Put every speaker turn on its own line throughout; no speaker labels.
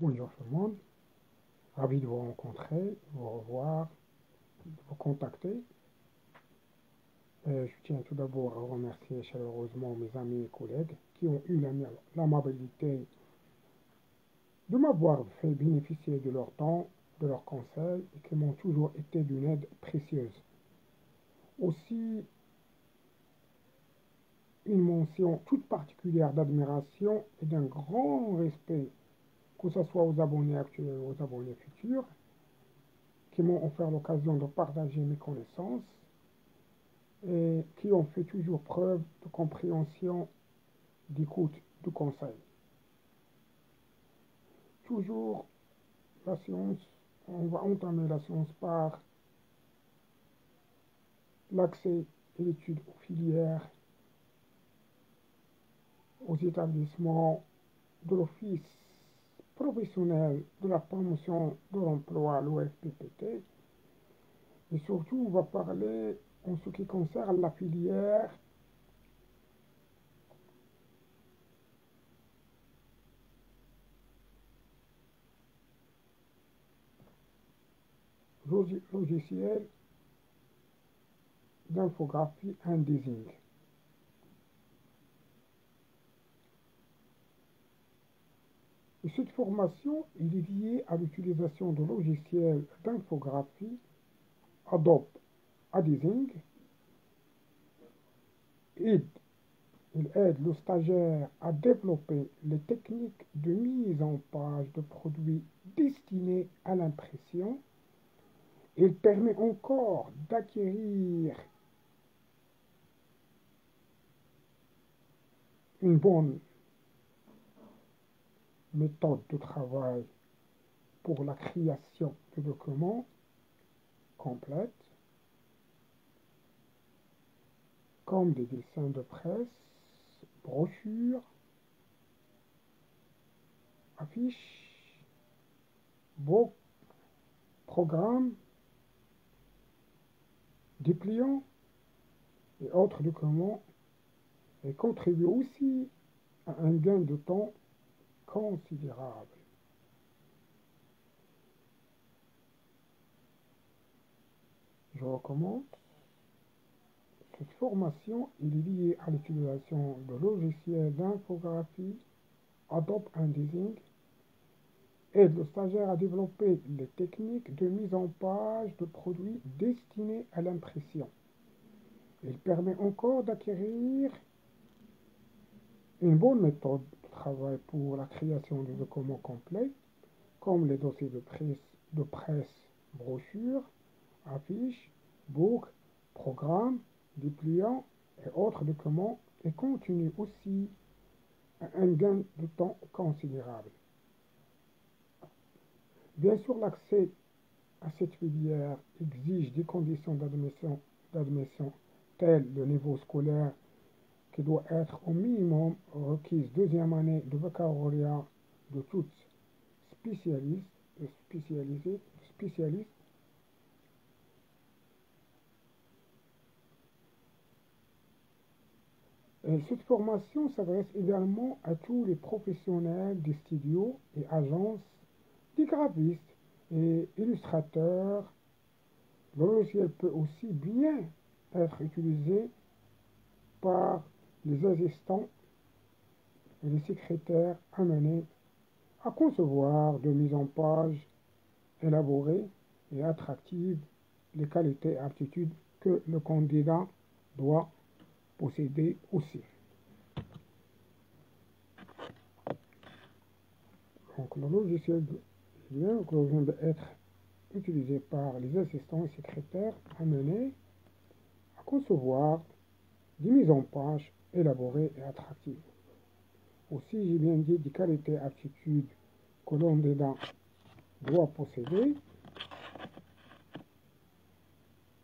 Bonjour tout le monde, ravi de vous rencontrer, de vous revoir, de vous contacter. Je tiens tout d'abord à remercier chaleureusement mes amis et collègues qui ont eu l'amabilité de m'avoir fait bénéficier de leur temps, de leurs conseils et qui m'ont toujours été d'une aide précieuse. Aussi, une mention toute particulière d'admiration et d'un grand respect, que ce soit aux abonnés actuels ou aux abonnés futurs, qui m'ont offert l'occasion de partager mes connaissances et qui ont fait toujours preuve de compréhension, d'écoute, de conseil. Toujours la science, on va entamer la science par l'accès et l'étude aux filières, aux établissements de l'Office professionnel de la promotion de l'emploi, l'OFPPT, et surtout on va parler en ce qui concerne la filière logicielle d'infographie and design. Et cette formation est liée à l'utilisation de logiciels d'infographie Adobe Adizing. Il aide le stagiaire à développer les techniques de mise en page de produits destinés à l'impression. Il permet encore d'acquérir une bonne méthode de travail pour la création de documents complets, comme des dessins de presse, brochures, affiches, beaux programmes, dépliants et autres documents, et contribue aussi à un gain de temps considérable. Je recommande. Cette formation est liée à l'utilisation de logiciels d'infographie, Adobe InDesign, aide le stagiaire à développer les techniques de mise en page de produits destinés à l'impression. Il permet encore d'acquérir une bonne méthode de travail pour la création de documents complets, comme les dossiers de presse, brochures, affiches, books, programmes, dépliants et autres documents, et continue aussi un gain de temps considérable. Bien sûr, l'accès à cette filière exige des conditions d'admission telles le niveau scolaire qui doit être au minimum requise deuxième année de baccalauréat de toutes spécialistes. Et cette formation s'adresse également à tous les professionnels des studios et agences, des graphistes et illustrateurs. Le logiciel peut aussi bien être utilisé par les assistants et les secrétaires amenés à concevoir de mise en page élaborées et attractives, les qualités et aptitudes que le candidat doit posséder aussi. Donc le logiciel vient d'être utilisé par les assistants et secrétaires amenés à concevoir des mises en page élaborées et attractives. Aussi, j'ai bien dit des qualités et aptitudes que l'on doit posséder,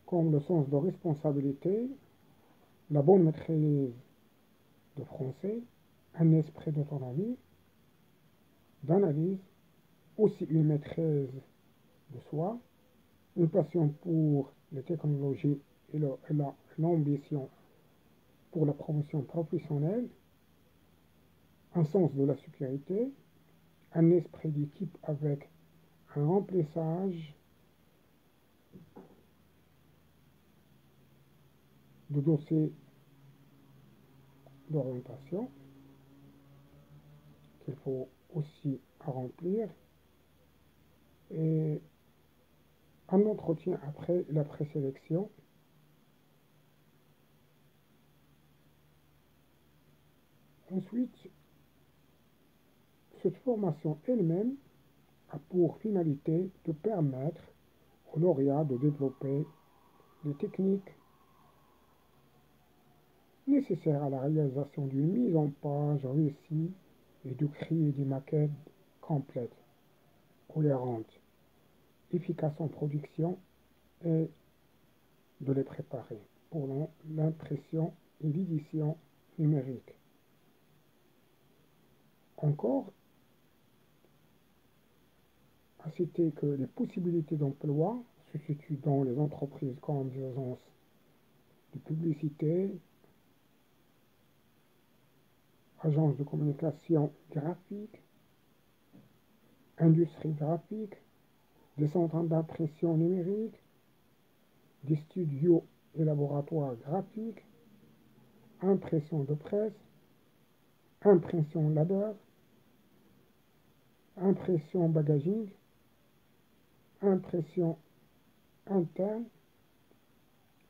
comme le sens de responsabilité, la bonne maîtrise de français, un esprit d'autonomie, d'analyse, aussi une maîtrise de soi, une passion pour les technologies et l'ambition pour la promotion professionnelle, un sens de la sécurité, un esprit d'équipe avec un remplissage de dossiers d'orientation qu'il faut aussi remplir et un entretien après la présélection. Ensuite, cette formation elle-même a pour finalité de permettre aux lauréats de développer les techniques nécessaires à la réalisation d'une mise en page réussie et de créer des maquettes complètes, cohérentes, efficaces en production et de les préparer pour l'impression et l'édition numérique. Encore, à citer que les possibilités d'emploi se situent dans les entreprises comme des agences de publicité, agences de communication graphique, industrie graphique, des centres d'impression numérique, des studios et laboratoires graphiques, impression de presse, impression labeur, impression bagaging, impression interne,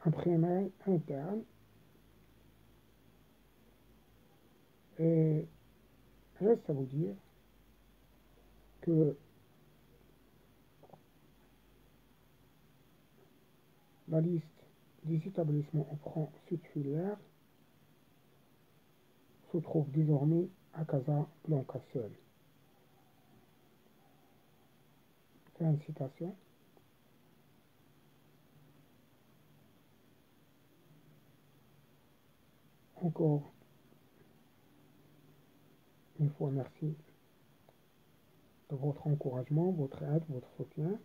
imprimerie interne, et reste à vous dire que la liste des établissements offrant cette filière se trouve désormais à Casablanca seul. Fin de citation. Encore une fois, merci de votre encouragement, votre aide, votre soutien.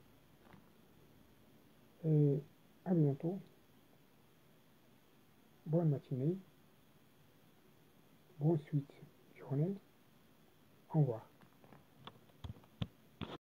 Et à bientôt. Bonne matinée. Bonne suite de journée. Au revoir.